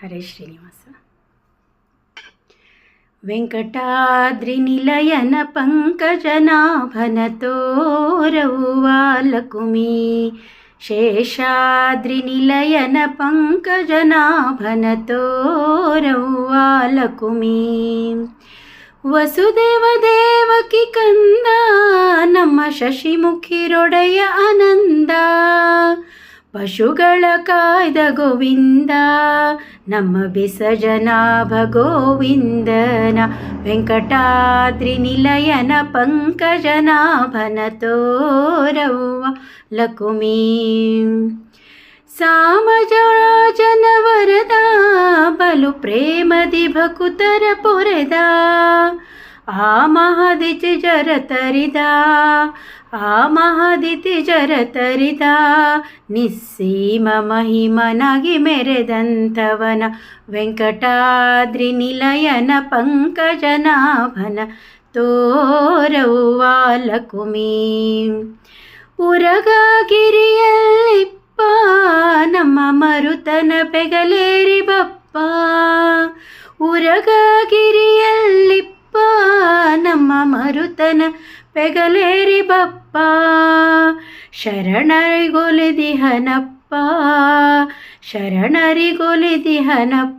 ಹರೇ ಶ್ರೀನಿವಾಸ. ವೆಂಕಟಾದ್ರಿ ನಿಲಯನ ಪಂಕಜನಾಭನ ತೋರವ್ವ ಲಕುಮಿ, ಶೇಷಾದ್ರಿ ನಿಲಯನ ಪಂಕಜನಾಭನ ತೋರವ್ವ ಲಕುಮಿ. ವಸುದೇವ ದೇವಕಿ ಕಂದ ನಮ್ಮ ಶಶಿಮುಖಿರೊಡೆಯ ಆನಂದ, ಪಶುಗಳ ಕಾಯ್ದ ಗೋವಿಂದ ನಮ್ಮ ಬಿಸಜನಾಭ ಗೋವಿಂದನ. ವೆಂಕಟಾದ್ರಿ ನಿಲಯನ ಪಂಕಜನಾಭನ ತೋರವ್ವ ಲಕುಮಿ. ಸಾಮಜರಾಜನ ವರದ ಬಲು ಪ್ರೇಮದಿ ಭಕುತರ ಪೊರೆದ, ಆ ಮಹದಿತಿ ಜರ ತರಿದ, ಆ ಮಹದಿತಿ ಜರ ತರಿದ. ನಿಸ್ಸೀಮ ಮಹಿಮನಾಗಿ ಮೆರೆದಂಥವನ ವೆಂಕಟಾದ್ರಿ ನಿಲಯನ ಪಂಕಜನಾಭನ ತೋರವ್ವ ಲಕುಮಿ. ಉರಗಗಿರಿಯಲ್ಲಿಪ್ಪ ನಮ್ಮ ಮರುತನ ಪೆಗಲೇರಿ ಬಪ್ಪ, ಉರಗಗಿರಿಯಲ್ಲಿಪ್ಪ ನಮ್ಮ ಮರುತನ ಪೆಗಲೇರಿ ಬಪ್ಪ. ಶರಣರಿಗೊಲಿದಿಹನಪ್ಪ, ಶರಣರಿಗೊಲಿದಿಹನಪ್ಪ.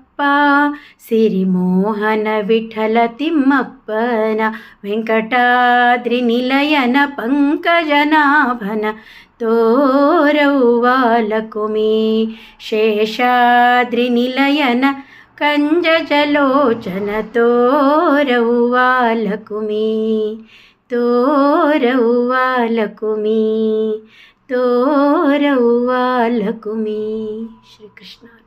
ಸಿರಿಮೋಹನ ವಿಠಲ ತಿಮ್ಮಪ್ಪನ ವೆಂಕಟಾದ್ರಿ ನಿಲಯನ ಪಂಕಜನಾಭನ ತೋರವ್ವ ಲಕುಮಿ. ಶೇಷಾದ್ರಿ ನಿಲಯನ ಕಂಜಜಲೋಚನ ತೋರವ್ವ ಲಕುಮಿ, ತೋರವ್ವ ಲಕುಮಿ, ತೋರವ್ವ ಲಕುಮಿ. ಶ್ರೀಕೃಷ್ಣ.